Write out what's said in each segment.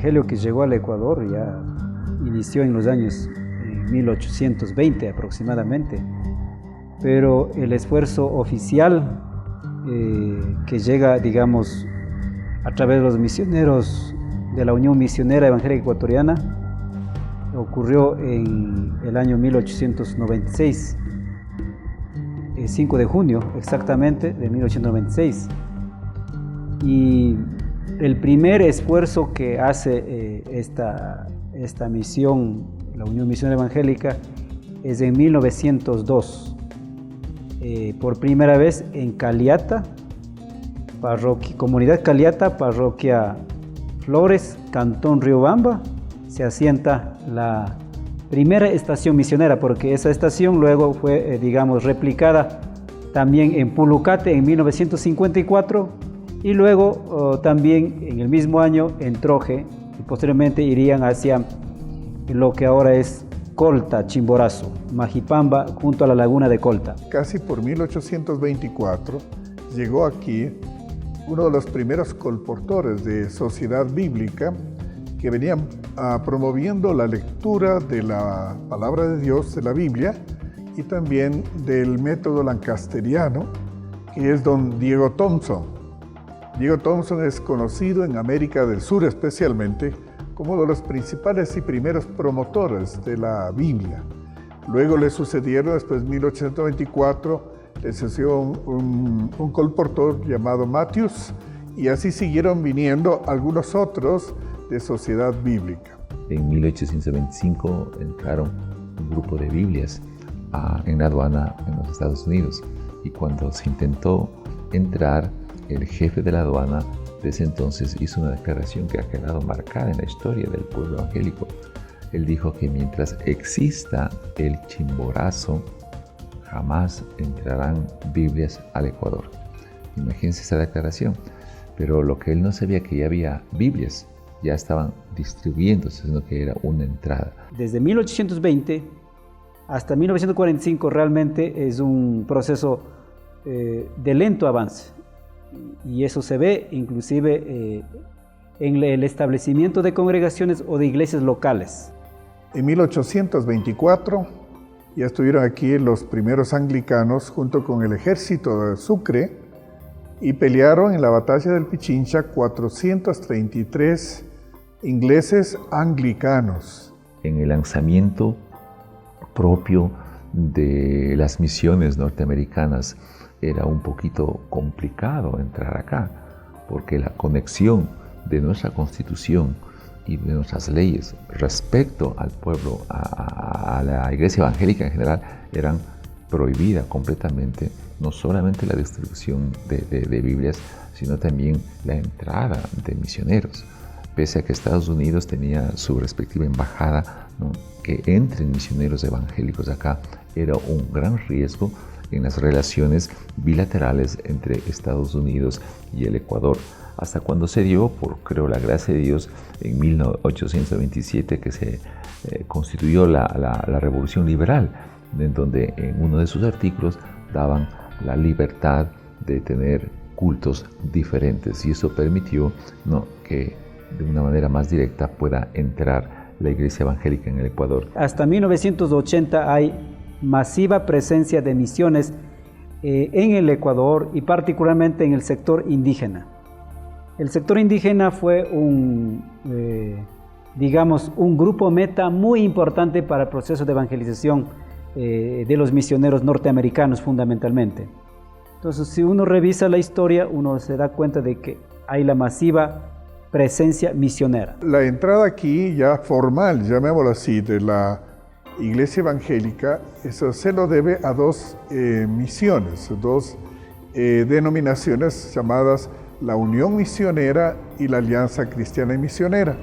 evangelio que llegó al Ecuador ya inició en los años 1820 aproximadamente, pero el esfuerzo oficial que llega, digamos, a través de los misioneros de la Unión Misionera Evangélica Ecuatoriana ocurrió en el año 1896, 5 de junio exactamente de 1896. Y el primer esfuerzo que hace esta misión, la Unión Misionera Evangélica, es en 1902, por primera vez en Caliata, comunidad Caliata, parroquia Flores, Cantón Riobamba, se asienta la primera estación misionera, porque esa estación luego fue, digamos, replicada también en Pulucate en 1954 y luego también en el mismo año en Troje, y posteriormente irían hacia lo que ahora es Colta, Chimborazo, Majipamba, junto a la laguna de Colta. Casi por 1824 llegó aquí uno de los primeros colportores de Sociedad Bíblica que venían promoviendo la lectura de la palabra de Dios, de la Biblia, y también del método lancasteriano, que es don Diego Thompson. Diego Thompson es conocido en América del Sur especialmente como uno de los principales y primeros promotores de la Biblia. Luego le sucedieron, después de 1824, le sucedió un colportor llamado Matthews, y así siguieron viniendo algunos otros de Sociedad Bíblica. En 1825 entraron un grupo de Biblias en la aduana en los Estados Unidos, y cuando se intentó entrar, el jefe de la aduana desde entonces hizo una declaración que ha quedado marcada en la historia del pueblo evangélico. Él dijo que mientras exista el Chimborazo, jamás entrarán Biblias al Ecuador. Imagínense esa declaración. Pero lo que él no sabía, que ya había Biblias, ya estaban distribuyéndose, sino que era una entrada. Desde 1820 hasta 1945 realmente es un proceso de lento avance. Y eso se ve inclusive en el establecimiento de congregaciones o de iglesias locales. En 1824 ya estuvieron aquí los primeros anglicanos junto con el ejército de Sucre y pelearon en la batalla del Pichincha 433 ingleses anglicanos. En el lanzamiento propio de las misiones norteamericanas era un poquito complicado entrar acá, porque la conexión de nuestra Constitución y de nuestras leyes respecto al pueblo, a la iglesia evangélica en general, eran prohibidas completamente, no solamente la distribución de Biblias, sino también la entrada de misioneros. Pese a que Estados Unidos tenía su respectiva embajada, ¿no?, que entren misioneros evangélicos acá era un gran riesgo en las relaciones bilaterales entre Estados Unidos y el Ecuador, hasta cuando se dio, por creo la gracia de Dios, en 1827 que se constituyó la Revolución Liberal, en donde en uno de sus artículos daban la libertad de tener cultos diferentes, y eso permitió, ¿no?, que de una manera más directa pueda entrar la iglesia evangélica en el Ecuador. Hasta 1980 hay masiva presencia de misiones en el Ecuador y particularmente en el sector indígena. El sector indígena fue digamos, un grupo meta muy importante para el proceso de evangelización de los misioneros norteamericanos fundamentalmente. Entonces, si uno revisa la historia, uno se da cuenta de que hay la masiva presencia misionera. La entrada aquí ya formal, llamémoslo así, de la Iglesia Evangélica, eso se lo debe a dos misiones, dos denominaciones llamadas la Unión Misionera y la Alianza Cristiana y Misionera.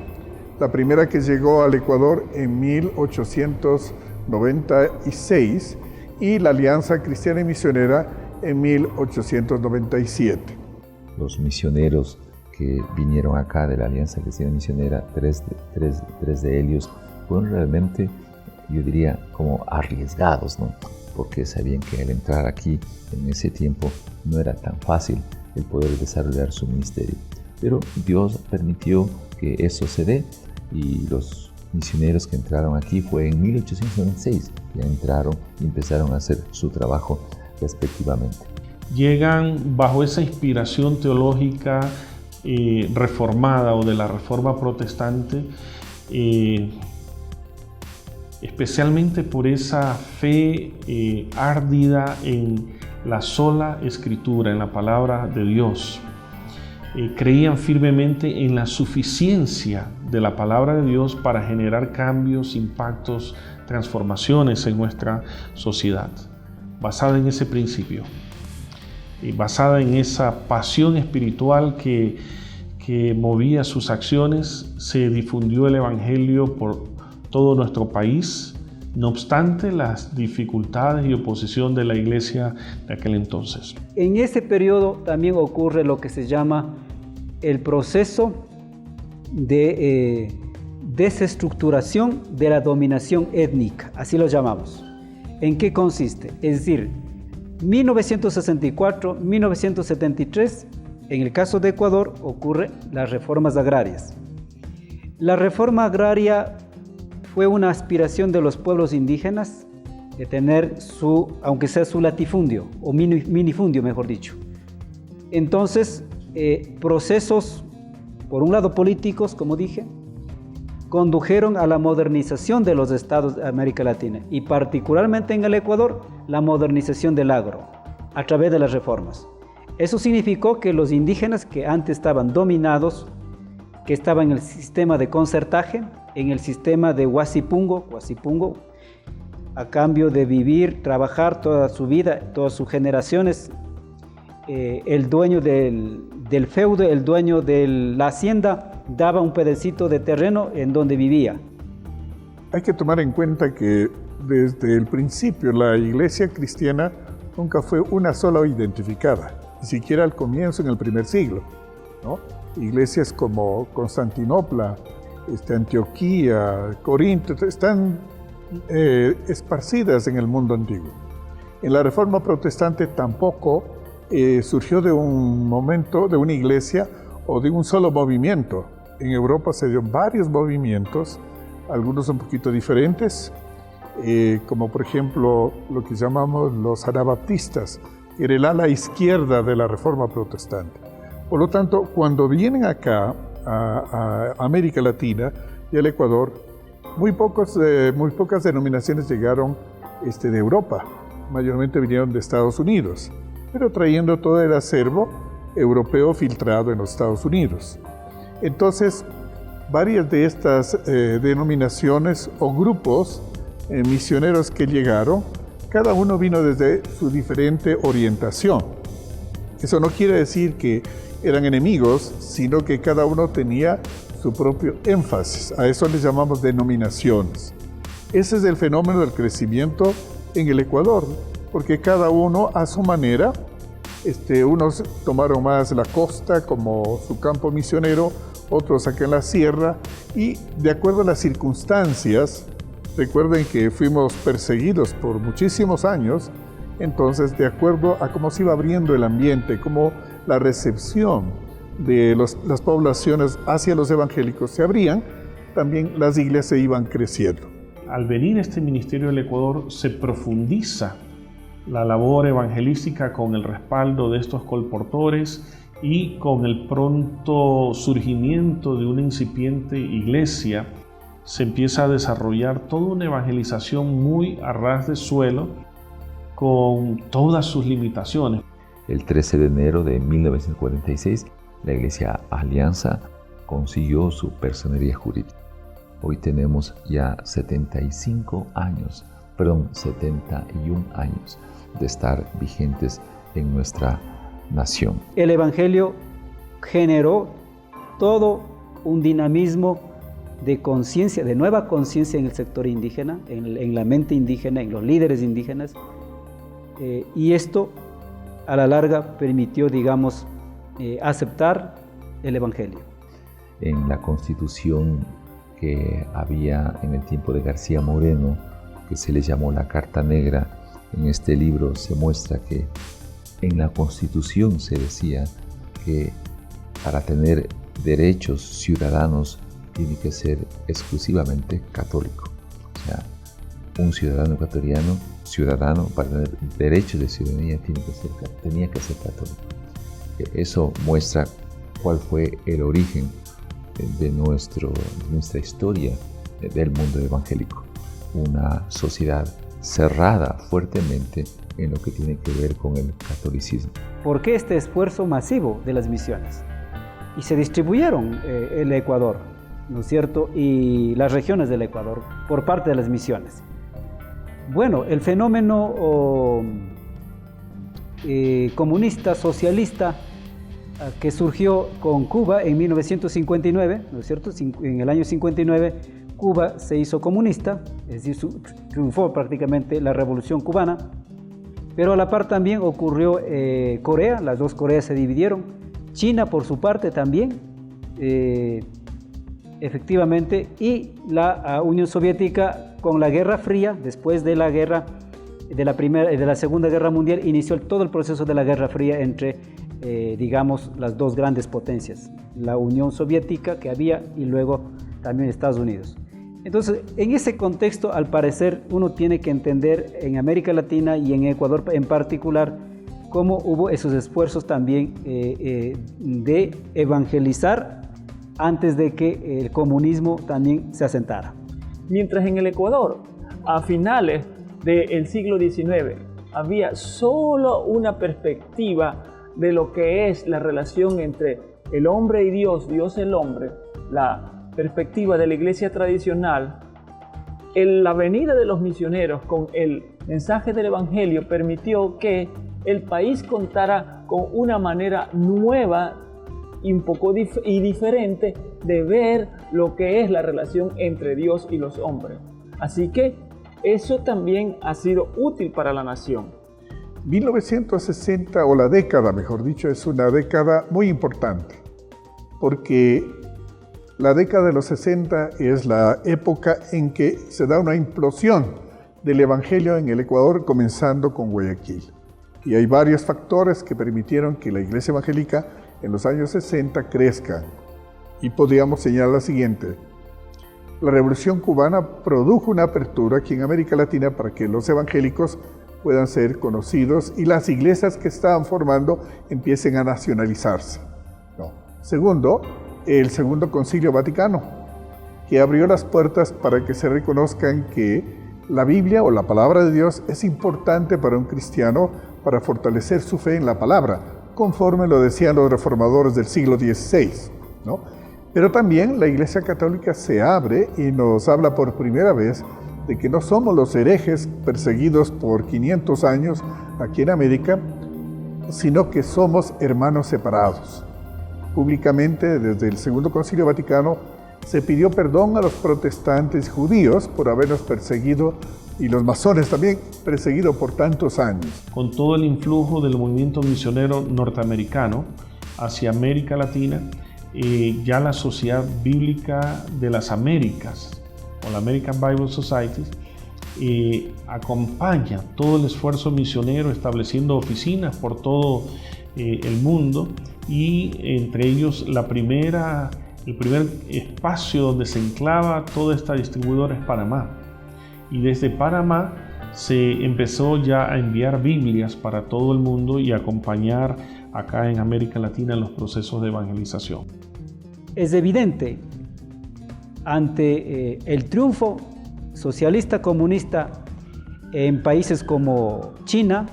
La primera que llegó al Ecuador en 1896 y la Alianza Cristiana y Misionera en 1897. Los misioneros que vinieron acá de la Alianza Cristiana y Misionera, tres de ellos, fueron realmente, yo diría, como arriesgados, ¿no?, porque sabían que al entrar aquí en ese tiempo no era tan fácil el poder desarrollar su ministerio. Pero Dios permitió que eso se dé, y los misioneros que entraron aquí fue en 1896, ya entraron y empezaron a hacer su trabajo respectivamente. Llegan bajo esa inspiración teológica reformada o de la Reforma Protestante, especialmente por esa fe árdida en la sola Escritura, en la palabra de Dios. Creían firmemente en la suficiencia de la palabra de Dios para generar cambios, impactos, transformaciones en nuestra sociedad. Basada en ese principio y basada en esa pasión espiritual que movía sus acciones, se difundió el Evangelio por todo nuestro país, no obstante las dificultades y oposición de la iglesia de aquel entonces. En ese periodo también ocurre lo que se llama el proceso de desestructuración de la dominación étnica, así lo llamamos. ¿En qué consiste? Es decir, 1964, 1973, en el caso de Ecuador, ocurren las reformas agrarias. La reforma agraria fue una aspiración de los pueblos indígenas de tener aunque sea su latifundio, o minifundio, mejor dicho. Entonces, procesos, por un lado políticos, como dije, condujeron a la modernización de los estados de América Latina, y particularmente en el Ecuador, la modernización del agro, a través de las reformas. Eso significó que los indígenas que antes estaban dominados, que estaban en el sistema de concertaje, en el sistema de huasipungo, a cambio de vivir, trabajar toda su vida, todas sus generaciones, el dueño del feudo, el dueño de la hacienda, daba un pedacito de terreno en donde vivía. Hay que tomar en cuenta que desde el principio la iglesia cristiana nunca fue una sola identificada, ni siquiera al comienzo en el primer siglo, ¿no? Iglesias como Constantinopla, Antioquía, Corinto, están esparcidas en el mundo antiguo. En la Reforma Protestante tampoco surgió de un momento, de una iglesia o de un solo movimiento. En Europa se dieron varios movimientos, algunos un poquito diferentes, como por ejemplo lo que llamamos los anabaptistas, que era el ala izquierda de la Reforma Protestante. Por lo tanto, cuando vienen acá a América Latina y al Ecuador, muy pocas denominaciones llegaron de Europa, mayormente vinieron de Estados Unidos, pero trayendo todo el acervo europeo filtrado en los Estados Unidos. Entonces, varias de estas denominaciones o grupos misioneros que llegaron, cada uno vino desde su diferente orientación. Eso no quiere decir que eran enemigos, sino que cada uno tenía su propio énfasis. A eso les llamamos denominaciones. Ese es el fenómeno del crecimiento en el Ecuador, porque cada uno a su manera, unos tomaron más la costa como su campo misionero, otros acá en la sierra, y de acuerdo a las circunstancias, recuerden que fuimos perseguidos por muchísimos años, entonces de acuerdo a cómo se iba abriendo el ambiente, cómo la recepción de las poblaciones hacia los evangélicos se abrían, también las iglesias se iban creciendo. Al venir este ministerio del Ecuador se profundiza la labor evangelística con el respaldo de estos colportores y con el pronto surgimiento de una incipiente iglesia. Se empieza a desarrollar toda una evangelización muy a ras de suelo, con todas sus limitaciones. El 13 de enero de 1946, la Iglesia Alianza consiguió su personería jurídica. Hoy tenemos ya 71 años de estar vigentes en nuestra nación. El Evangelio generó todo un dinamismo de conciencia, de nueva conciencia en el sector indígena, en la mente indígena, en los líderes indígenas, y esto a la larga permitió, digamos, aceptar el Evangelio. En la Constitución que había en el tiempo de García Moreno, que se le llamó la Carta Negra, en este libro se muestra que en la Constitución se decía que para tener derechos ciudadanos tiene que ser exclusivamente católico. O sea, un ciudadano ecuatoriano, ciudadano para tener derechos de ciudadanía, tenía que ser católico. Eso muestra cuál fue el origen de nuestra historia del mundo evangélico. Una sociedad cerrada fuertemente en lo que tiene que ver con el catolicismo. ¿Por qué este esfuerzo masivo de las misiones? Y se distribuyeron el Ecuador, ¿no es cierto?, y las regiones del Ecuador por parte de las misiones. Bueno, el fenómeno comunista, socialista, que surgió con Cuba en 1959, ¿no es cierto? En el año 59 Cuba se hizo comunista, es decir, triunfó prácticamente la revolución cubana, pero a la par también ocurrió Corea, las dos Coreas se dividieron, China por su parte también, efectivamente, y la Unión Soviética con la Guerra Fría, después de la guerra, de la Segunda Guerra Mundial, inició todo el proceso de la Guerra Fría entre digamos, las dos grandes potencias, la Unión Soviética que había y luego también Estados Unidos. Entonces, en ese contexto, al parecer, uno tiene que entender en América Latina y en Ecuador en particular, cómo hubo esos esfuerzos también de evangelizar antes de que el comunismo también se asentara. Mientras en el Ecuador, a finales del siglo XIX, había solo una perspectiva de lo que es la relación entre el hombre y Dios, Dios y el hombre, la perspectiva de la iglesia tradicional, la venida de los misioneros con el mensaje del evangelio permitió que el país contara con una manera nueva y un poco diferente de ver lo que es la relación entre Dios y los hombres. Así que eso también ha sido útil para la nación. 1960, o la década, mejor dicho, es una década muy importante, porque la década de los 60 es la época en que se da una implosión del evangelio en el Ecuador, comenzando con Guayaquil. Y hay varios factores que permitieron que la iglesia evangélica en los años 60 crezca. Y podríamos señalar la siguiente: la Revolución Cubana produjo una apertura aquí en América Latina para que los evangélicos puedan ser conocidos y las iglesias que estaban formando empiecen a nacionalizarse. Segundo, el Segundo Concilio Vaticano, que abrió las puertas para que se reconozcan que la Biblia o la palabra de Dios es importante para un cristiano para fortalecer su fe en la palabra, conforme lo decían los reformadores del siglo XVI, ¿no? Pero también la Iglesia Católica se abre y nos habla por primera vez de que no somos los herejes perseguidos por 500 años aquí en América, sino que somos hermanos separados. Públicamente, desde el Segundo Concilio Vaticano, se pidió perdón a los protestantes judíos por habernos perseguido, y los masones también, perseguidos por tantos años. Con todo el influjo del movimiento misionero norteamericano hacia América Latina, ya la Sociedad Bíblica de las Américas, o la American Bible Society, acompaña todo el esfuerzo misionero estableciendo oficinas por todo el mundo, y entre ellos el primer espacio donde se enclava toda esta distribuidora es Panamá, y desde Panamá se empezó ya a enviar Biblias para todo el mundo y acompañar acá en América Latina los procesos de evangelización. Es evidente ante el triunfo socialista comunista en países como China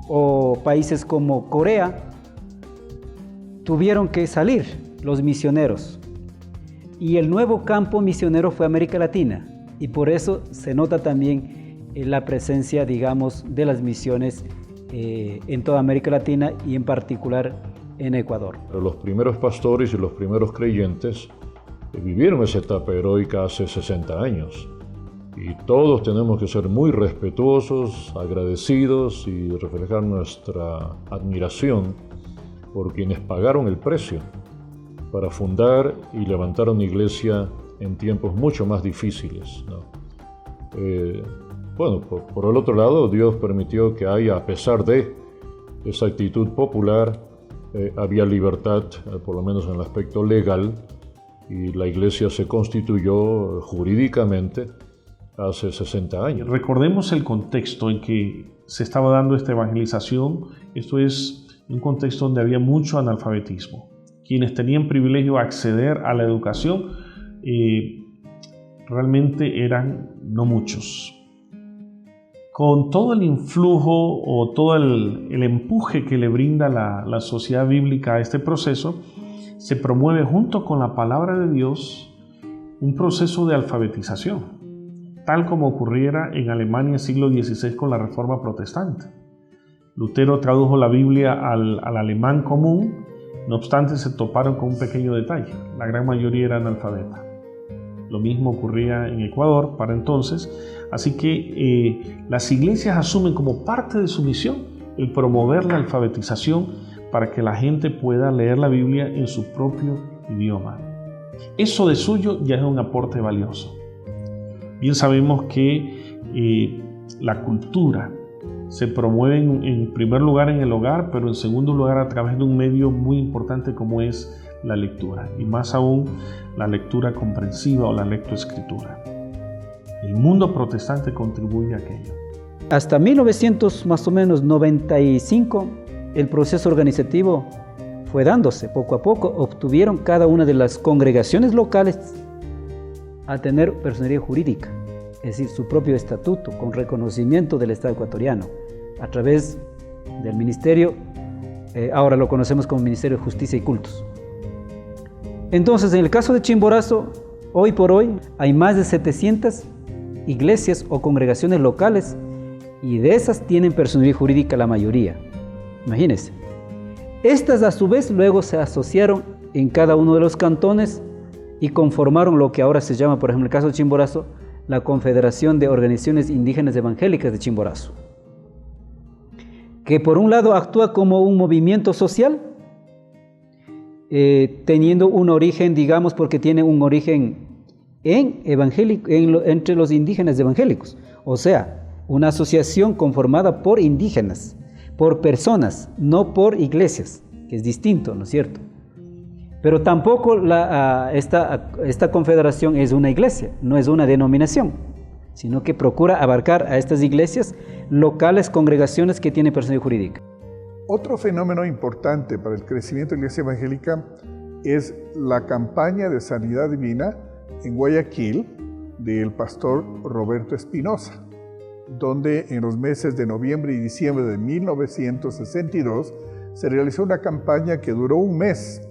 o países como Corea, tuvieron que salir los misioneros, y el nuevo campo misionero fue América Latina, y por eso se nota también la presencia, digamos, de las misiones en toda América Latina y en particular en Ecuador. Los primeros pastores y los primeros creyentes vivieron esa etapa heroica hace 60 años, y todos tenemos que ser muy respetuosos, agradecidos y reflejar nuestra admiración por quienes pagaron el precio para fundar y levantar una iglesia en tiempos mucho más difíciles, ¿no? Bueno, por el otro lado, Dios permitió que haya, a pesar de esa actitud popular, había libertad, por lo menos en el aspecto legal, y la iglesia se constituyó jurídicamente hace 60 años. Recordemos el contexto en que se estaba dando esta evangelización. Esto es un contexto donde había mucho analfabetismo. Quienes tenían privilegio a acceder a la educación realmente eran no muchos. Con todo el influjo o todo el empuje que le brinda la sociedad bíblica a este proceso, se promueve junto con la palabra de Dios un proceso de alfabetización, tal como ocurriera en Alemania siglo XVI con la Reforma Protestante. Lutero tradujo la Biblia al alemán común, no obstante se toparon con un pequeño detalle: la gran mayoría era analfabeta. Lo mismo ocurría en Ecuador para entonces, así que las iglesias asumen como parte de su misión el promover la alfabetización para que la gente pueda leer la Biblia en su propio idioma. Eso de suyo ya es un aporte valioso. Bien sabemos que la cultura se promueve en primer lugar en el hogar, pero en segundo lugar a través de un medio muy importante como es la lectura, y más aún la lectura comprensiva o la lectoescritura. El mundo protestante contribuye a aquello. Hasta 1900, más o menos 95, el proceso organizativo fue dándose poco a poco. Obtuvieron cada una de las congregaciones locales a tener personería jurídica, es decir, su propio estatuto con reconocimiento del Estado ecuatoriano a través del ministerio, ahora lo conocemos como Ministerio de Justicia y Cultos. Entonces, en el caso de Chimborazo, hoy por hoy hay más de 700 iglesias o congregaciones locales, y de esas tienen personería jurídica la mayoría. Imagínense. Estas a su vez luego se asociaron en cada uno de los cantones y conformaron lo que ahora se llama, por ejemplo, en el caso de Chimborazo, la Confederación de Organizaciones Indígenas Evangélicas de Chimborazo, que por un lado actúa como un movimiento social, teniendo un origen, digamos, porque tiene un origen entre los indígenas evangélicos, o sea, una asociación conformada por indígenas, por personas, no por iglesias, que es distinto, ¿no es cierto? Pero tampoco esta confederación es una iglesia, no es una denominación, sino que procura abarcar a estas iglesias locales, congregaciones que tienen personería jurídica. Otro fenómeno importante para el crecimiento de la iglesia evangélica es la campaña de sanidad divina en Guayaquil del pastor Roberto Espinosa, donde en los meses de noviembre y diciembre de 1962 se realizó una campaña que duró un mes,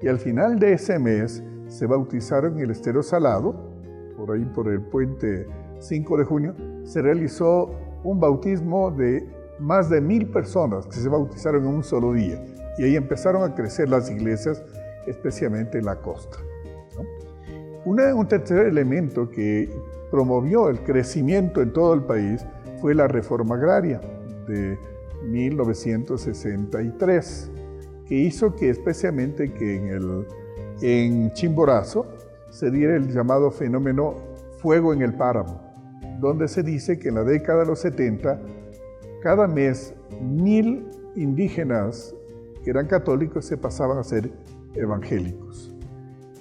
y al final de ese mes se bautizaron en el Estero Salado, por ahí por el puente 5 de junio, se realizó un bautismo de más de 1000 personas que se bautizaron en un solo día, y ahí empezaron a crecer las iglesias, especialmente en la costa, ¿no? Un tercer elemento que promovió el crecimiento en todo el país fue la reforma agraria de 1963, que hizo que especialmente que en Chimborazo se diera el llamado fenómeno fuego en el páramo, donde se dice que en la década de los 70, cada mes 1000 indígenas que eran católicos se pasaban a ser evangélicos.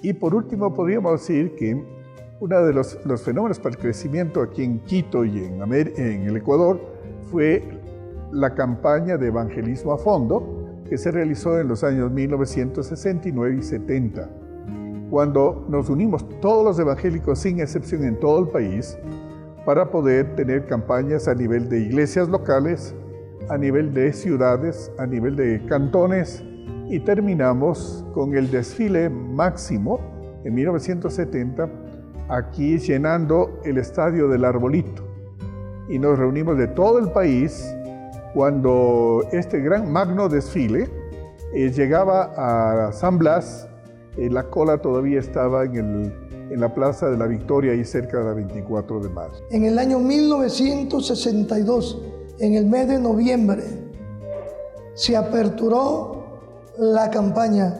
Y por último, podríamos decir que uno de los fenómenos para el crecimiento aquí en Quito y en el Ecuador fue la campaña de evangelismo a fondo que se realizó en los años 1969 y 70, cuando nos unimos todos los evangélicos sin excepción en todo el país para poder tener campañas a nivel de iglesias locales, a nivel de ciudades, a nivel de cantones, y terminamos con el desfile máximo en 1970 aquí llenando el estadio del Arbolito, y nos reunimos de todo el país cuando este gran magno desfile llegaba a San Blas. La cola todavía estaba en la Plaza de la Victoria, ahí cerca de la 24 de marzo. En el año 1962, en el mes de noviembre, se aperturó la campaña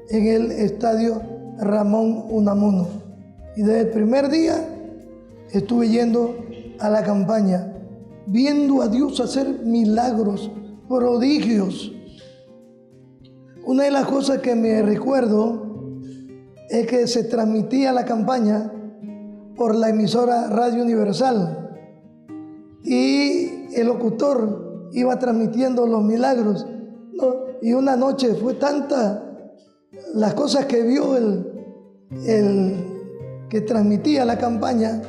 en el estadio Ramón Unamuno. Y desde el primer día estuve yendo a la campaña, viendo a Dios hacer milagros, prodigios. Una de las cosas que me recuerdo es que se transmitía la campaña por la emisora Radio Universal y el locutor iba transmitiendo los milagros, ¿no? Y una noche fue tanta las cosas que vio el que transmitía la campaña,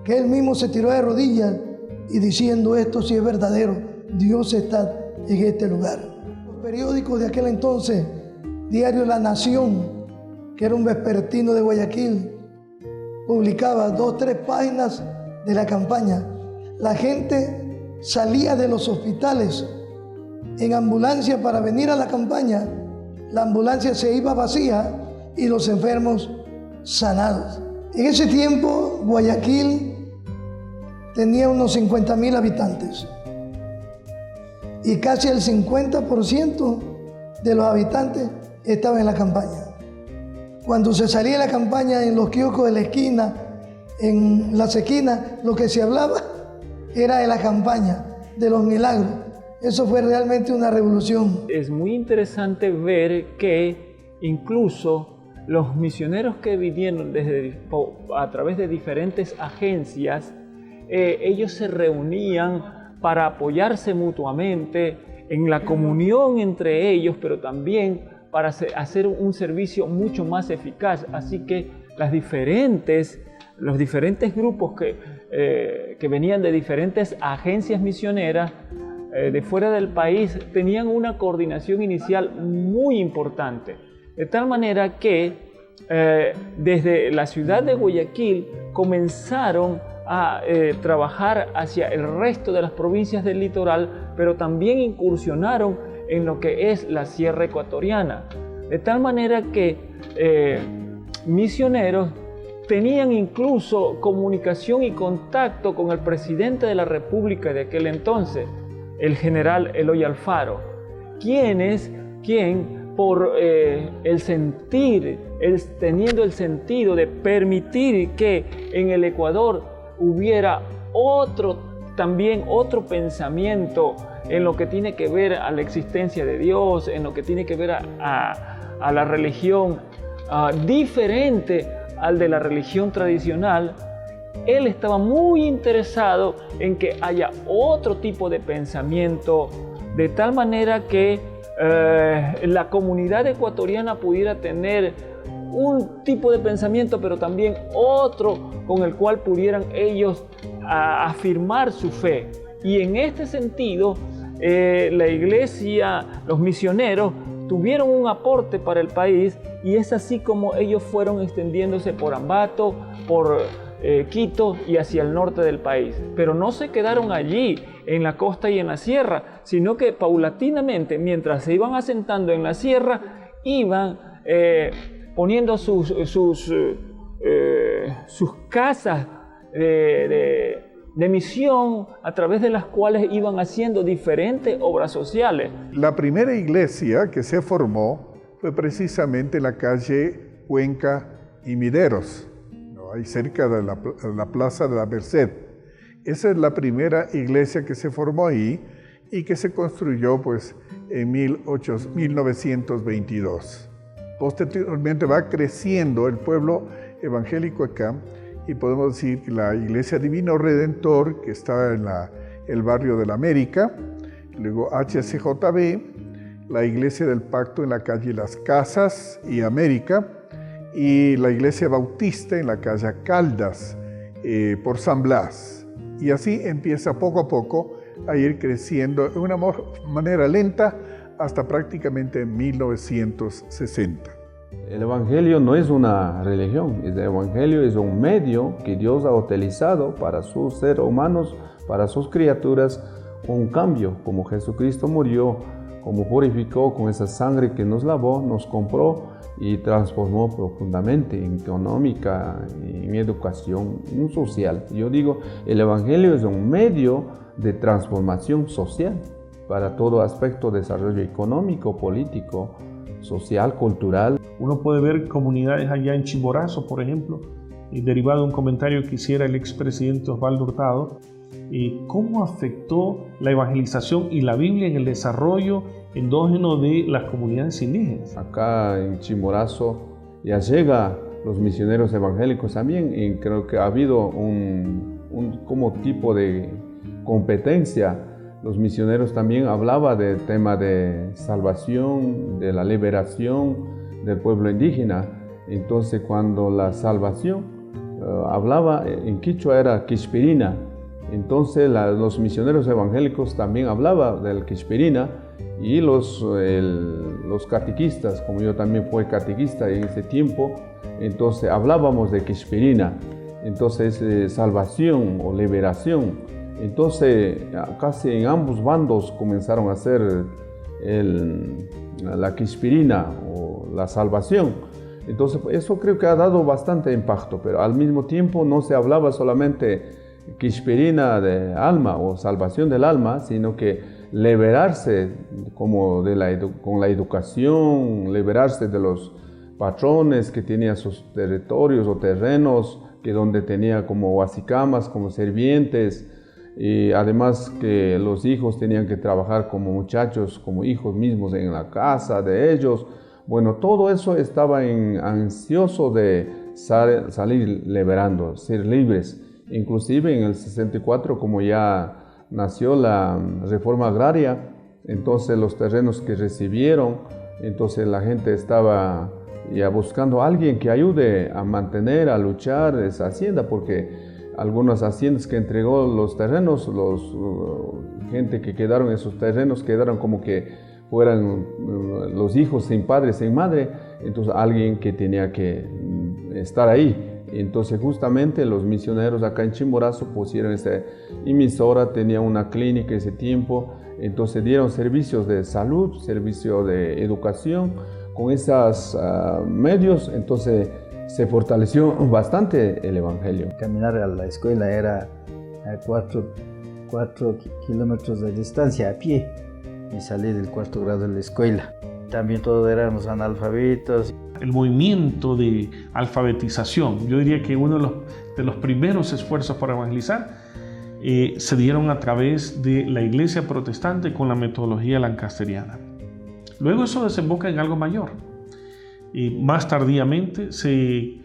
que él mismo se tiró de rodillas y diciendo: esto sí es verdadero, Dios está en este lugar. Los periódicos de aquel entonces, Diario La Nación, que era un vespertino de Guayaquil, publicaba 2 o 3 páginas de la campaña. La gente salía de los hospitales en ambulancia para venir a la campaña. La ambulancia se iba vacía y los enfermos sanados. En ese tiempo, Guayaquil tenía unos 50,000 habitantes y casi el 50% de los habitantes estaban en la campaña. Cuando se salía la campaña en los kioscos de la esquina, en las esquinas, lo que se hablaba era de la campaña, de los milagros. Eso fue realmente una revolución. Es muy interesante ver que incluso los misioneros que vinieron a través de diferentes agencias, ellos se reunían para apoyarse mutuamente en la comunión entre ellos, pero también para hacer un servicio mucho más eficaz. Así que los diferentes grupos que venían de diferentes agencias misioneras de fuera del país tenían una coordinación inicial muy importante. De tal manera que desde la ciudad de Guayaquil comenzaron a trabajar hacia el resto de las provincias del litoral, pero también incursionaron en lo que es la Sierra Ecuatoriana. De tal manera que misioneros tenían incluso comunicación y contacto con el presidente de la República de aquel entonces, el general Eloy Alfaro, quien por teniendo el sentido de permitir que en el Ecuador hubiera otro pensamiento en lo que tiene que ver a la existencia de Dios, en lo que tiene que ver a la religión diferente al de la religión tradicional. Él estaba muy interesado en que haya otro tipo de pensamiento, de tal manera que la comunidad ecuatoriana pudiera tener un tipo de pensamiento, pero también otro con el cual pudieran ellos afirmar su fe. Y en este sentido, la iglesia, los misioneros, tuvieron un aporte para el país, y es así como ellos fueron extendiéndose por Ambato, por Quito y hacia el norte del país. Pero no se quedaron allí, en la costa y en la sierra, sino que paulatinamente, mientras se iban asentando en la sierra, iban poniendo sus casas de misión, a través de las cuales iban haciendo diferentes obras sociales. La primera iglesia que se formó fue precisamente en la calle Cuenca y Mideros, ¿no? Ahí cerca de la Plaza de la Merced. Esa es la primera iglesia que se formó ahí y que se construyó pues en 1922. Posteriormente va creciendo el pueblo evangélico acá, y podemos decir que la Iglesia Divino Redentor, que estaba en el barrio de la América, luego HCJB, la Iglesia del Pacto en la calle Las Casas y América, y la Iglesia Bautista en la calle Caldas, por San Blas. Y así empieza poco a poco a ir creciendo de una manera lenta hasta prácticamente 1960. El Evangelio no es una religión, el Evangelio es un medio que Dios ha utilizado para sus seres humanos, para sus criaturas, un cambio, como Jesucristo murió, como purificó con esa sangre que nos lavó, nos compró y transformó profundamente en económica, en educación, en social. Yo digo, el Evangelio es un medio de transformación social para todo aspecto de desarrollo económico, político, social, cultural. Uno puede ver comunidades allá en Chimborazo, por ejemplo, derivado de un comentario que hiciera el expresidente Osvaldo Hurtado, ¿Cómo afectó la evangelización y la Biblia en el desarrollo endógeno de las comunidades indígenas? Acá en Chimborazo ya llega los misioneros evangélicos también, y creo que ha habido un como tipo de competencia. Los misioneros también hablaban del tema de salvación, de la liberación del pueblo indígena. Entonces, cuando la salvación hablaba en quichua era Quixpirina. Entonces, los misioneros evangélicos también hablaban del Quixpirina, y los catequistas, como yo también fui catequista en ese tiempo, entonces hablábamos de Quixpirina. Entonces, salvación o liberación. Entonces, casi en ambos bandos comenzaron a hacer la Quixpirina o la salvación. Entonces, eso creo que ha dado bastante impacto, pero al mismo tiempo no se hablaba solamente Quixpirina de alma o salvación del alma, sino que liberarse como con la educación, liberarse de los patrones que tenían sus territorios o terrenos, que donde tenía como huasicamas, como sirvientes, y además que los hijos tenían que trabajar como muchachos, como hijos mismos en la casa de ellos. Bueno, todo eso estaba ansioso de salir liberando, ser libres. Inclusive en el 64, como ya nació la reforma agraria, entonces los terrenos que recibieron, entonces la gente estaba ya buscando a alguien que ayude a mantener, a luchar esa hacienda, porque algunas haciendas que entregó los terrenos, gente que quedaron en esos terrenos quedaron como que fueran los hijos sin padre, sin madre, entonces alguien que tenía que estar ahí. Entonces justamente los misioneros acá en Chimborazo pusieron esa emisora, tenía una clínica ese tiempo, entonces dieron servicios de salud, servicio de educación, con esos medios, entonces se fortaleció bastante el evangelio. Caminar a la escuela era a 4 kilómetros de distancia a pie, y salí del 4º grado de la escuela. También todos éramos analfabetos. El movimiento de alfabetización, yo diría que uno de los primeros esfuerzos para evangelizar se dieron a través de la iglesia protestante con la metodología lancasteriana. Luego eso desemboca en algo mayor. Más tardíamente se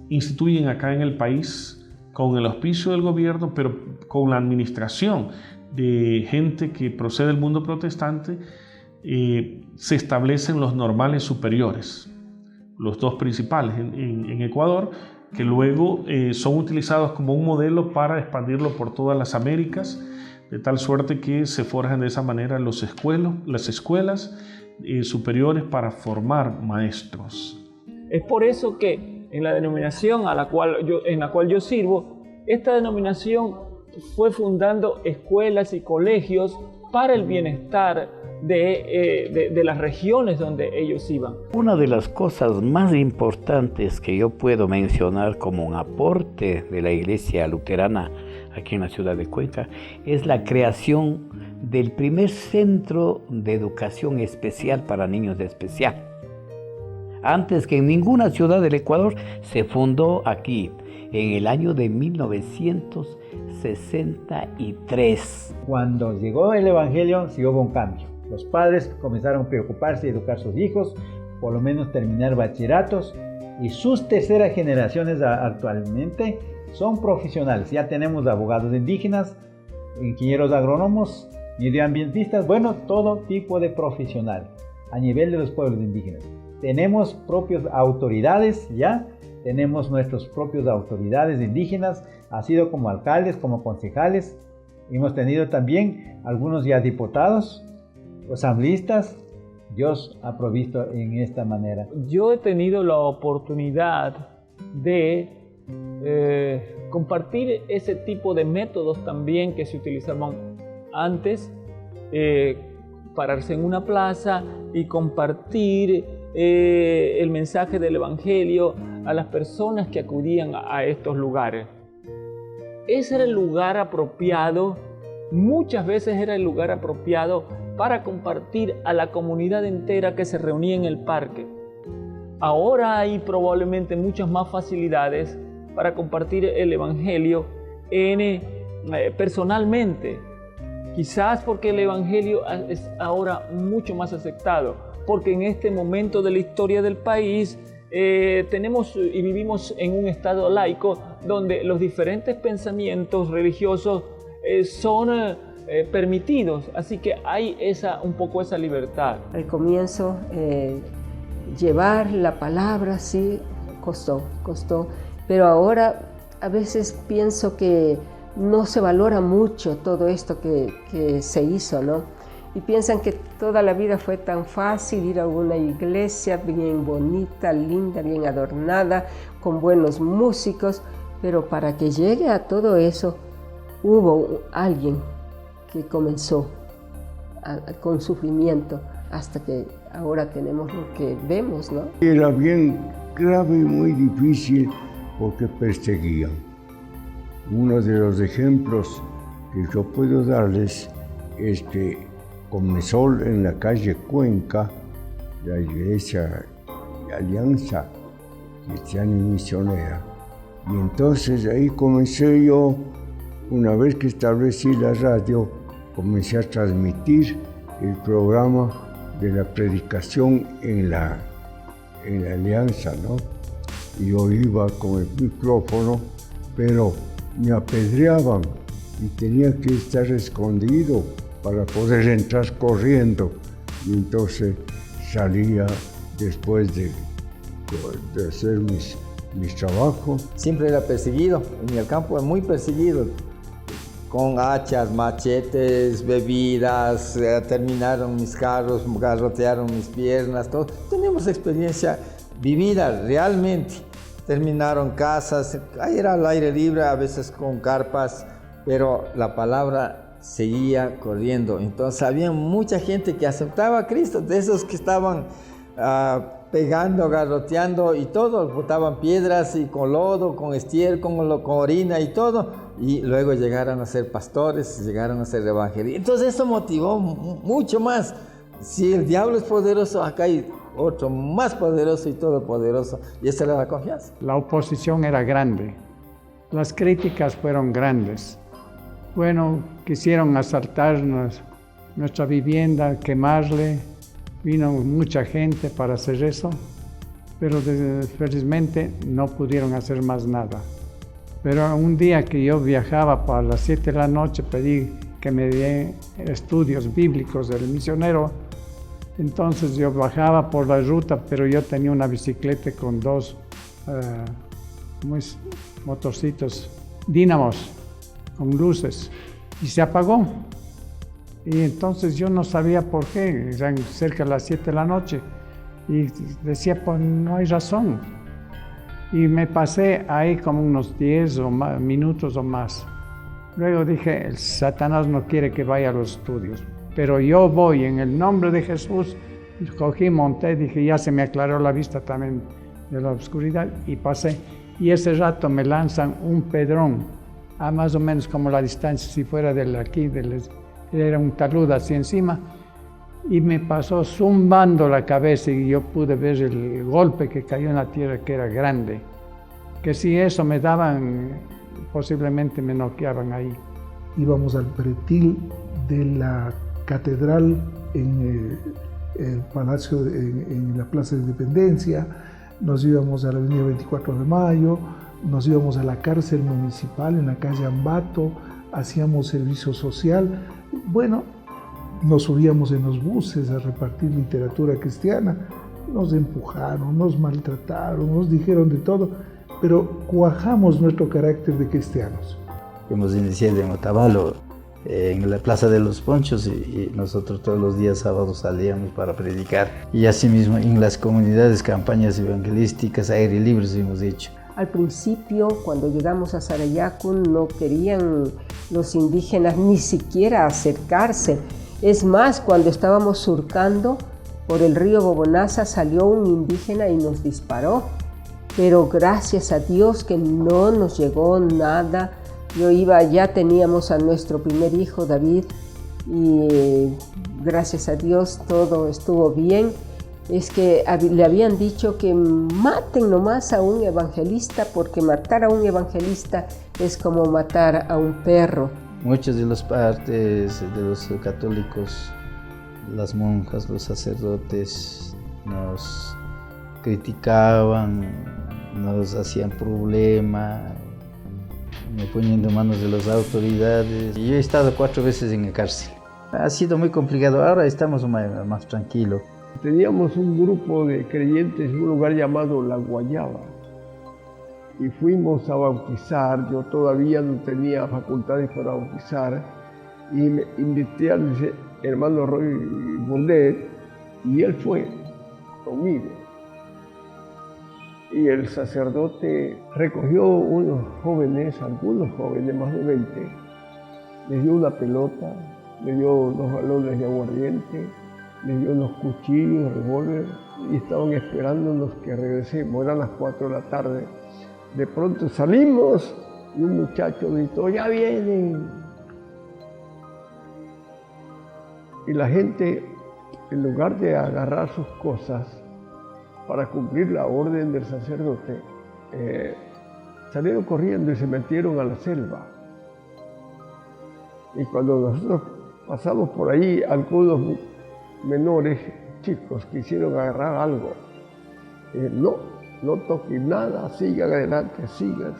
instituyen acá en el país con el auspicio del gobierno, pero con la administración de gente que procede del mundo protestante, se establecen los normales superiores, los dos principales en Ecuador, que luego son utilizados como un modelo para expandirlo por todas las Américas, de tal suerte que se forjan de esa manera las escuelas superiores para formar maestros. Es por eso que en la denominación en la cual yo sirvo, esta denominación fue fundando escuelas y colegios para el bienestar de las regiones donde ellos iban. Una de las cosas más importantes que yo puedo mencionar como un aporte de la iglesia luterana aquí en la ciudad de Cuenca es la creación del primer centro de educación especial para niños de especial. Antes que en ninguna ciudad del Ecuador, se fundó aquí en el año de 1963. Cuando llegó el evangelio, sí hubo un cambio. Los padres comenzaron a preocuparse de educar a sus hijos, por lo menos terminar bachilleratos, y sus terceras generaciones actualmente son profesionales. Ya tenemos abogados indígenas, ingenieros agrónomos, medioambientistas, bueno, todo tipo de profesionales a nivel de los pueblos indígenas. Tenemos propias autoridades ya, tenemos nuestras propias autoridades indígenas, así como alcaldes, como concejales. Hemos tenido también algunos ya diputados, asambleístas. Dios ha provisto en esta manera. Yo he tenido la oportunidad de compartir ese tipo de métodos también que se utilizaban antes, pararse en una plaza y compartir el mensaje del evangelio a las personas que acudían a estos lugares. Ese era el lugar apropiado, muchas veces era el lugar apropiado para compartir a la comunidad entera que se reunía en el parque. Ahora hay probablemente muchas más facilidades para compartir el evangelio en personalmente. Quizás porque el Evangelio es ahora mucho más aceptado, porque en este momento de la historia del país tenemos y vivimos en un estado laico donde los diferentes pensamientos religiosos son permitidos, así que hay un poco esa libertad. Al comienzo, llevar la palabra sí costó, pero ahora a veces pienso que no se valora mucho todo esto que se hizo, ¿no? Y piensan que toda la vida fue tan fácil ir a una iglesia bien bonita, linda, bien adornada, con buenos músicos, pero para que llegue a todo eso, hubo alguien que comenzó con sufrimiento hasta que ahora tenemos lo que vemos, ¿no? Era bien grave y muy difícil porque perseguían. Uno de los ejemplos que yo puedo darles es que comenzó en la calle Cuenca, la iglesia de Alianza Cristiana y Misionera. Y entonces ahí comencé yo, una vez que establecí la radio, comencé a transmitir el programa de la predicación en la Alianza, ¿no? Y yo iba con el micrófono, pero me apedreaban y tenía que estar escondido para poder entrar corriendo. Y entonces salía después de hacer mis trabajos. Siempre era perseguido, en el campo muy perseguido, con hachas, machetes, bebidas, terminaron mis carros, garrotearon mis piernas, todo. Tenemos experiencia vivida realmente. Terminaron casas, ahí era al aire libre, a veces con carpas, pero la palabra seguía corriendo. Entonces había mucha gente que aceptaba a Cristo, de esos que estaban pegando, garroteando y todo, botaban piedras y con lodo, con estiércol, con orina y todo, y luego llegaron a ser pastores, llegaron a ser evangelistas. Entonces eso motivó mucho más. Si el diablo es poderoso, acá hay otro más poderoso y todopoderoso, y esa era la confianza. La oposición era grande, las críticas fueron grandes. Bueno, quisieron asaltarnos nuestra vivienda, quemarle, vino mucha gente para hacer eso, pero felizmente no pudieron hacer más nada. Pero un día que yo viajaba para las 7 de la noche, pedí que me dieran estudios bíblicos del misionero. Entonces yo bajaba por la ruta, pero yo tenía una bicicleta con dos motorcitos, dínamos, con luces, y se apagó. Y entonces yo no sabía por qué, eran cerca de las 7 de la noche, y decía, pues no hay razón. Y me pasé ahí como unos 10 minutos o más. Luego dije, el Satanás no quiere que vaya a los estudios, pero yo voy en el nombre de Jesús. Cogí, monté, dije, ya se me aclaró la vista también de la oscuridad, y pasé. Y ese rato me lanzan un pedrón, a más o menos como la distancia, si fuera era un talud así encima, y me pasó zumbando la cabeza, y yo pude ver el golpe que cayó en la tierra, que era grande, que si eso me daban, posiblemente me noqueaban ahí. Íbamos al pretil de la catedral en el palacio, en la Plaza de Independencia, nos íbamos a la avenida 24 de Mayo, nos íbamos a la cárcel municipal en la calle Ambato, hacíamos servicio social. Bueno, nos subíamos en los buses a repartir literatura cristiana, nos empujaron, nos maltrataron, nos dijeron de todo, pero cuajamos nuestro carácter de cristianos. Hemos iniciado en Otavalo, en la Plaza de los Ponchos, y nosotros todos los días sábados salíamos para predicar. Y asimismo en las comunidades, campañas evangelísticas, aire libres hemos hecho. Al principio, cuando llegamos a Sarayacún, no querían los indígenas ni siquiera acercarse. Es más, cuando estábamos surcando por el río Bobonaza, salió un indígena y nos disparó. Pero gracias a Dios que no nos llegó nada. Ya teníamos a nuestro primer hijo, David, y gracias a Dios todo estuvo bien. es que le habían dicho que maten nomás a un evangelista, porque matar a un evangelista es como matar a un perro. Muchos de los partes de los católicos, las monjas, los sacerdotes, nos criticaban, nos hacían problema, me poniendo en manos de las autoridades. Yo he estado 4 veces en la cárcel. Ha sido muy complicado, ahora estamos más tranquilos. Teníamos un grupo de creyentes en un lugar llamado La Guayaba y fuimos a bautizar. Yo todavía no tenía facultades para bautizar y me invité al hermano Roy Bondet y él fue conmigo. Y el sacerdote recogió algunos jóvenes, más de 20, les dio una pelota, les dio 2 galones de aguardiente, les dio unos cuchillos, revólver, y estaban esperándonos que regresemos. Eran las 4 de la tarde. De pronto salimos y un muchacho gritó, ¡ya vienen! Y la gente, en lugar de agarrar sus cosas para cumplir la orden del sacerdote, salieron corriendo y se metieron a la selva. Y cuando nosotros pasamos por ahí, algunos menores, chicos, quisieron agarrar algo. No toquen nada, sigan adelante, sigan.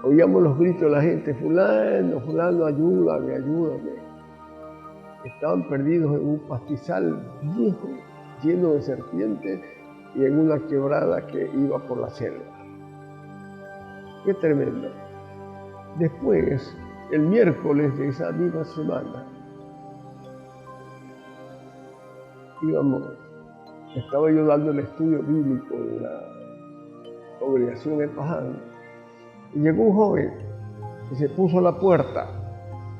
Oíamos los gritos de la gente, fulano, ayúdame. Estaban perdidos en un pastizal viejo, lleno de serpientes, y en una quebrada que iba por la selva. Qué tremendo. Después, el miércoles de esa misma semana, estaba yo dando el estudio bíblico de la congregación en Paján, y llegó un joven y se puso a la puerta.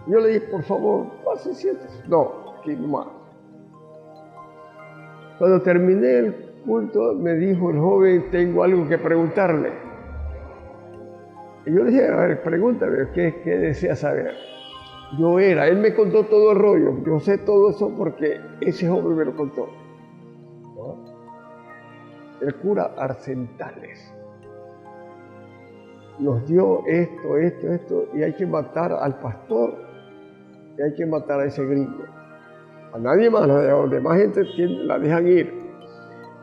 Yo le dije, por favor, pase, siéntese. No, aquí nomás. Cuando terminé el culto, me dijo el joven, tengo algo que preguntarle. Y yo le dije, a ver, pregúntame, ¿qué desea saber? Él me contó todo el rollo, yo sé todo eso porque ese joven me lo contó. ¿No? El cura Arcentales nos dio esto, y hay que matar al pastor, y hay que matar a ese gringo. A nadie más, a la demás gente la dejan ir.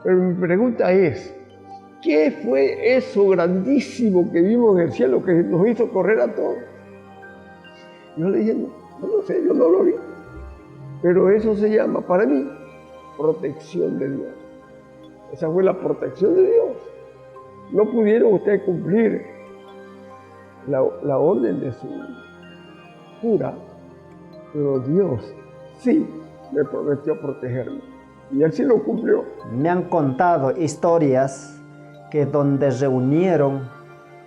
Pero mi pregunta es, ¿qué fue eso grandísimo que vimos en el cielo que nos hizo correr a todos? Yo le dije, no sé, yo no lo vi. Pero eso se llama, para mí, protección de Dios. Esa fue la protección de Dios. No pudieron ustedes cumplir la orden de su cura, pero Dios sí me prometió protegerme. Y Él sí lo cumplió. Me han contado historias que donde reunieron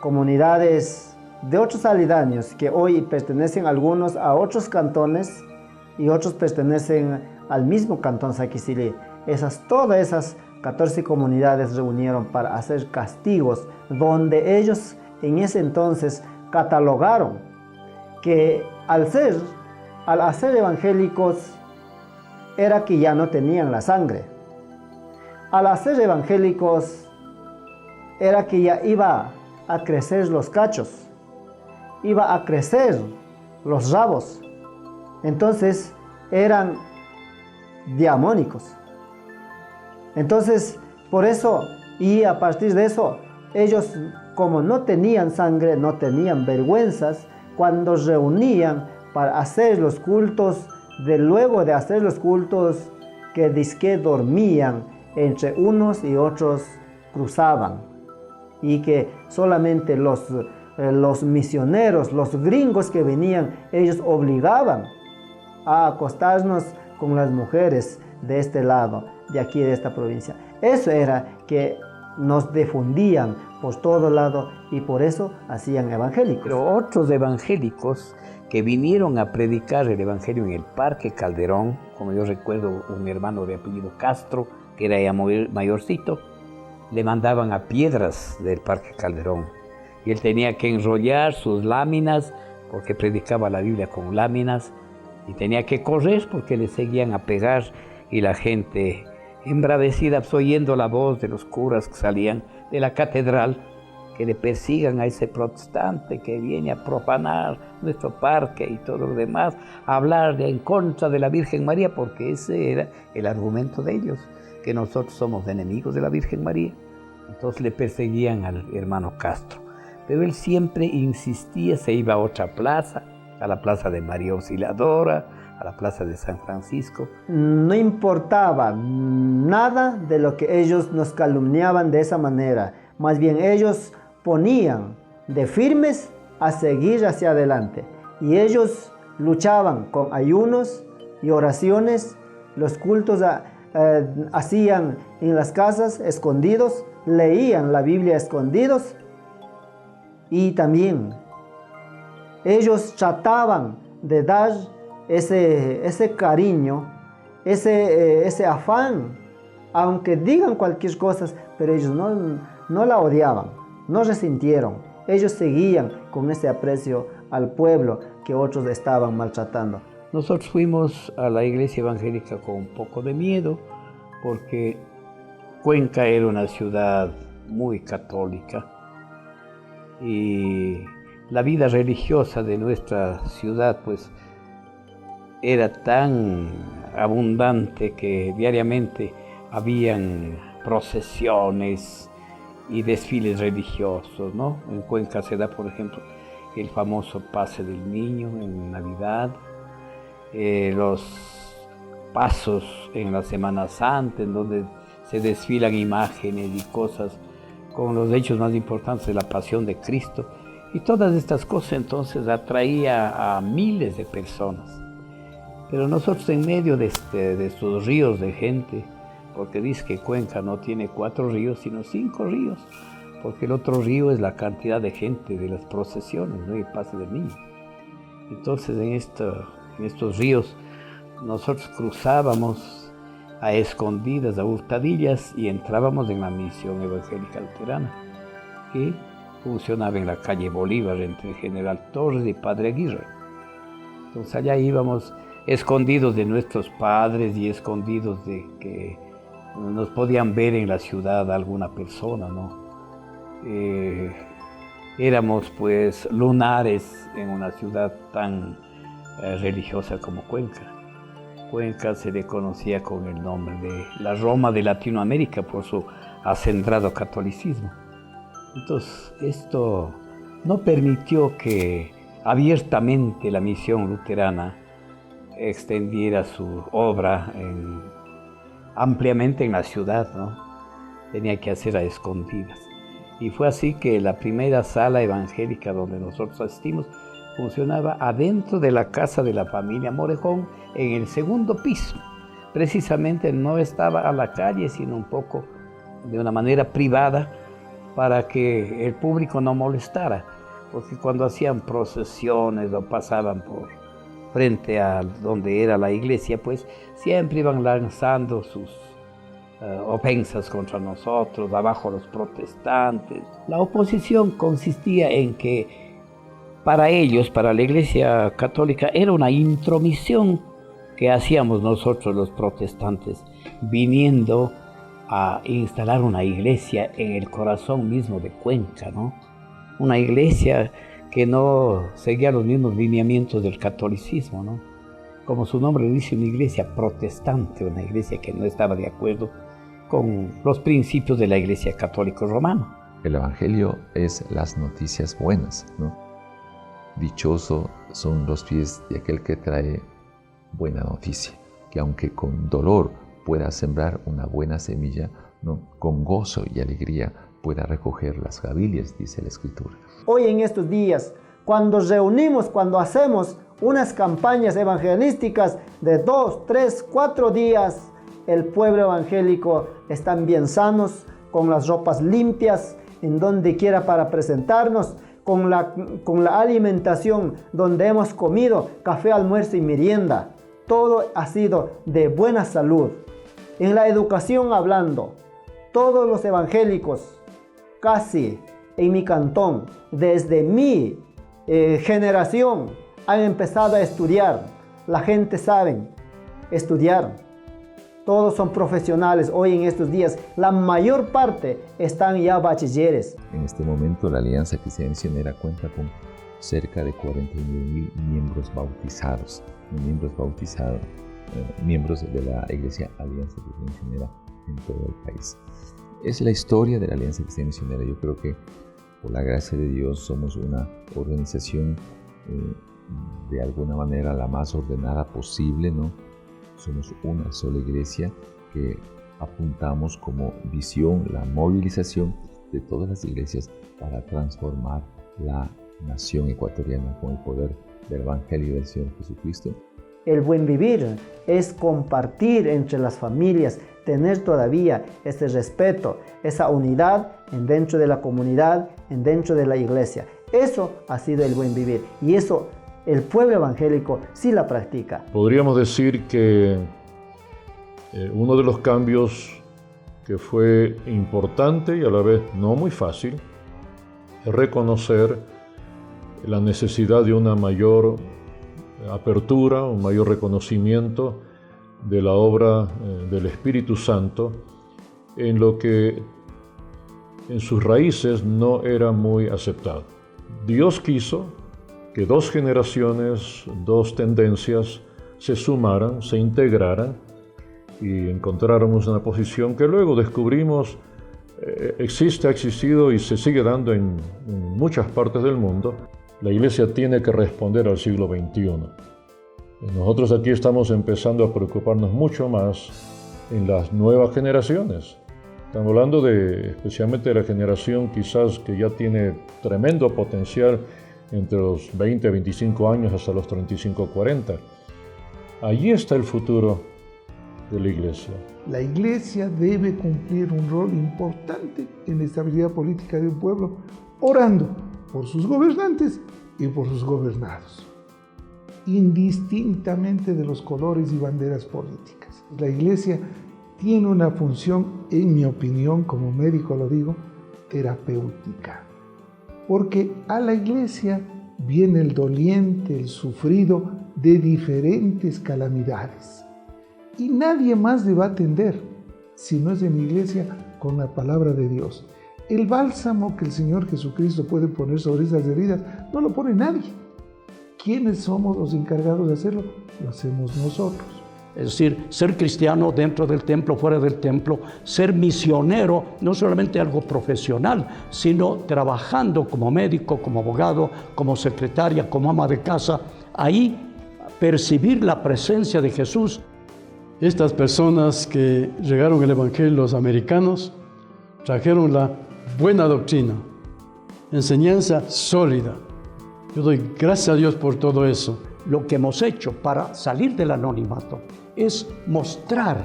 comunidades de otros aledaños que hoy pertenecen algunos a otros cantones y otros pertenecen al mismo cantón Saquicilí. Todas esas 14 comunidades reunieron para hacer castigos, donde ellos en ese entonces catalogaron que al hacer evangélicos era que ya no tenían la sangre. Al hacer evangélicos era que ya iba a crecer los cachos, iba a crecer los rabos. Entonces eran diamónicos. Entonces, por eso, y a partir de eso, ellos, como no tenían sangre, no tenían vergüenzas, cuando reunían para hacer los cultos, luego de hacer los cultos, que dizque dormían, entre unos y otros cruzaban, y que solamente los misioneros, los gringos que venían, ellos obligaban a acostarnos con las mujeres de este lado, de aquí de esta provincia. Eso era que nos difundían por todo lado y por eso hacían evangélicos. Pero otros evangélicos que vinieron a predicar el evangelio en el Parque Calderón, como yo recuerdo un hermano de apellido Castro, que era ya mayorcito, le mandaban a piedras del Parque Calderón. Y él tenía que enrollar sus láminas, porque predicaba la Biblia con láminas, y tenía que correr porque le seguían a pegar, y la gente embravecidas oyendo la voz de los curas que salían de la catedral, que le persigan a ese protestante que viene a profanar nuestro parque y todo lo demás, a hablar en contra de la Virgen María, porque ese era el argumento de ellos, que nosotros somos enemigos de la Virgen María. Entonces le perseguían al hermano Castro, pero él siempre insistía, se iba a otra plaza, a la plaza de María Auxiliadora, a la plaza de San Francisco. No importaba nada de lo que ellos nos calumniaban de esa manera, más bien ellos ponían de firmes a seguir hacia adelante, y ellos luchaban con ayunos y oraciones, los cultos hacían en las casas escondidos, leían la Biblia escondidos, y también ellos trataban de dar ese cariño, ese afán, aunque digan cualquier cosa, pero ellos no la odiaban, no resintieron. Ellos seguían con ese aprecio al pueblo que otros estaban maltratando. Nosotros fuimos a la iglesia evangélica con un poco de miedo, porque Cuenca era una ciudad muy católica y la vida religiosa de nuestra ciudad pues era tan abundante que diariamente habían procesiones y desfiles religiosos, ¿no? En Cuenca se da, por ejemplo, el famoso Pase del Niño en Navidad, los pasos en la Semana Santa, en donde se desfilan imágenes y cosas con los hechos más importantes de la Pasión de Cristo. Y todas estas cosas entonces atraía a miles de personas. Pero nosotros en medio de estos ríos de gente, porque dice que Cuenca no tiene 4 ríos, sino 5 ríos, porque el otro río es la cantidad de gente de las procesiones, ¿no? Y el Pase del Niño. Entonces en estos ríos nosotros cruzábamos a escondidas, a hurtadillas, y entrábamos en la misión evangélica luterana, que funcionaba en la calle Bolívar entre General Torres y Padre Aguirre. Entonces allá íbamos escondidos de nuestros padres y escondidos de que nos podían ver en la ciudad alguna persona, ¿no? Éramos pues lunares en una ciudad tan religiosa como Cuenca. Cuenca se le conocía con el nombre de la Roma de Latinoamérica por su acendrado catolicismo. Entonces esto no permitió que abiertamente la misión luterana extendiera su obra ampliamente en la ciudad, ¿no? Tenía que hacer a escondidas. Y fue así que la primera sala evangélica donde nosotros asistimos funcionaba adentro de la casa de la familia Morejón, en el segundo piso. Precisamente no estaba a la calle, sino un poco de una manera privada, para que el público no molestara, porque cuando hacían procesiones o pasaban por frente a donde era la iglesia, pues siempre iban lanzando sus ofensas contra nosotros, abajo los protestantes. La oposición consistía en que para ellos, para la iglesia católica, era una intromisión que hacíamos nosotros los protestantes, viniendo a instalar una iglesia en el corazón mismo de Cuenca, ¿no? Una iglesia que no seguía los mismos lineamientos del catolicismo, ¿no? Como su nombre dice, una iglesia protestante, una iglesia que no estaba de acuerdo con los principios de la iglesia católica romana. El Evangelio es las noticias buenas, ¿no? Dichoso son los pies de aquel que trae buena noticia, que aunque con dolor pueda sembrar una buena semilla, ¿no? Con gozo y alegría pueda recoger las gavillas, dice la Escritura. Hoy en estos días, cuando reunimos, cuando hacemos unas campañas evangelísticas de 2, 3, 4 días, el pueblo evangélico están bien sanos, con las ropas limpias, en donde quiera para presentarnos, con la alimentación donde hemos comido café, almuerzo y merienda. Todo ha sido de buena salud. En la educación hablando, todos los evangélicos, casi en mi cantón, desde mi generación, han empezado a estudiar. La gente sabe estudiar. Todos son profesionales hoy en estos días. La mayor parte están ya bachilleres. En este momento la Alianza Cristiana Misionera cuenta con cerca de 49.000 miembros bautizados, miembros de la Iglesia Alianza Cristiana Misionera en todo el país. Es la historia de la Alianza Cristiana Misionera. Yo creo que por la gracia de Dios somos una organización de alguna manera la más ordenada posible, ¿no? Somos una sola iglesia que apuntamos como visión la movilización de todas las iglesias para transformar la nación ecuatoriana con el poder del Evangelio del Señor Jesucristo. El buen vivir es compartir entre las familias, tener todavía ese respeto, esa unidad dentro de la comunidad, dentro de la iglesia. Eso ha sido el buen vivir y eso el pueblo evangélico sí la practica. Podríamos decir que uno de los cambios que fue importante y a la vez no muy fácil es reconocer la necesidad de una mayor apertura, un mayor reconocimiento de la obra del Espíritu Santo en lo que en sus raíces no era muy aceptado. Dios quiso que dos generaciones, dos tendencias se sumaran, se integraran y encontráramos una posición que luego descubrimos existe, ha existido y se sigue dando en muchas partes del mundo. La Iglesia tiene que responder al siglo XXI. Nosotros aquí estamos empezando a preocuparnos mucho más en las nuevas generaciones. Estamos hablando especialmente de la generación quizás que ya tiene tremendo potencial entre los 20, 25 años hasta los 35, 40. Allí está el futuro de la Iglesia. La Iglesia debe cumplir un rol importante en la estabilidad política de un pueblo, orando por sus gobernantes y por sus gobernados, indistintamente de los colores y banderas políticas. La Iglesia tiene una función, en mi opinión, como médico lo digo, terapéutica. Porque a la Iglesia viene el doliente, el sufrido de diferentes calamidades. Y nadie más le va a atender si no es en la Iglesia con la palabra de Dios. El bálsamo que el Señor Jesucristo puede poner sobre esas heridas no lo pone nadie. ¿Quiénes somos los encargados de hacerlo? Lo hacemos nosotros. Es decir, ser cristiano dentro del templo, fuera del templo, ser misionero, no solamente algo profesional, sino trabajando como médico, como abogado, como secretaria, como ama de casa, ahí percibir la presencia de Jesús. Estas personas que llegaron al Evangelio, los americanos, trajeron la buena doctrina, enseñanza sólida. Yo doy gracias a Dios por todo eso. Lo que hemos hecho para salir del anonimato es mostrar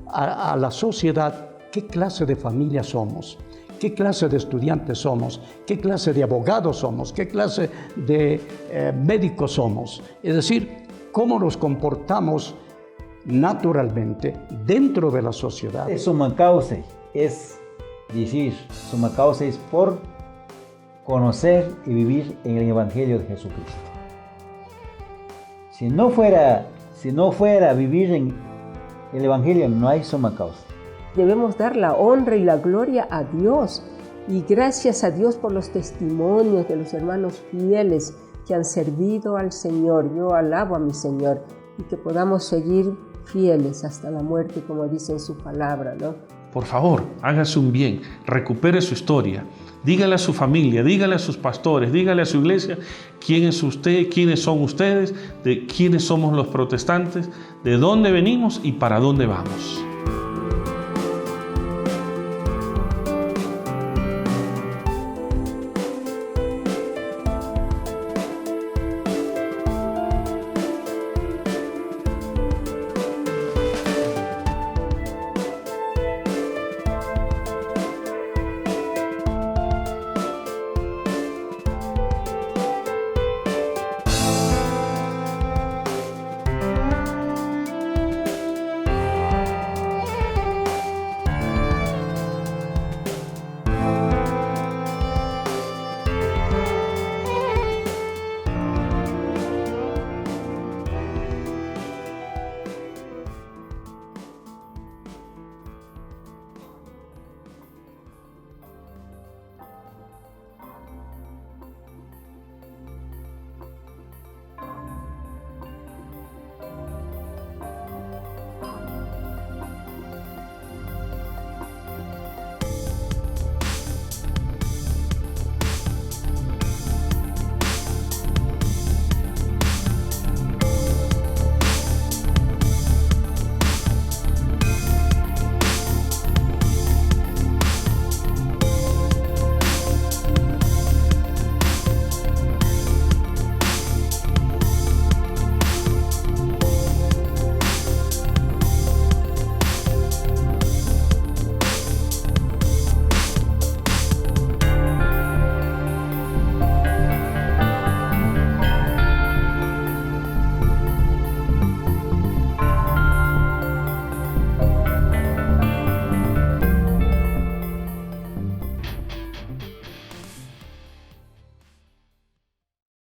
a la sociedad qué clase de familia somos, qué clase de estudiantes somos, qué clase de abogados somos, qué clase de médicos somos. Es decir, cómo nos comportamos naturalmente dentro de la sociedad. Suma causa es decir, suma causa es por conocer y vivir en el Evangelio de Jesucristo. Si no fuera vivir en el Evangelio, no hay suma causa. Debemos dar la honra y la gloria a Dios. Y gracias a Dios por los testimonios de los hermanos fieles que han servido al Señor. Yo alabo a mi Señor. Y que podamos seguir fieles hasta la muerte, como dice en su palabra, ¿no? Por favor, hágase un bien, recupere su historia, dígale a su familia, dígale a sus pastores, dígale a su iglesia quién es usted, quiénes son ustedes, de quiénes somos los protestantes, de dónde venimos y para dónde vamos.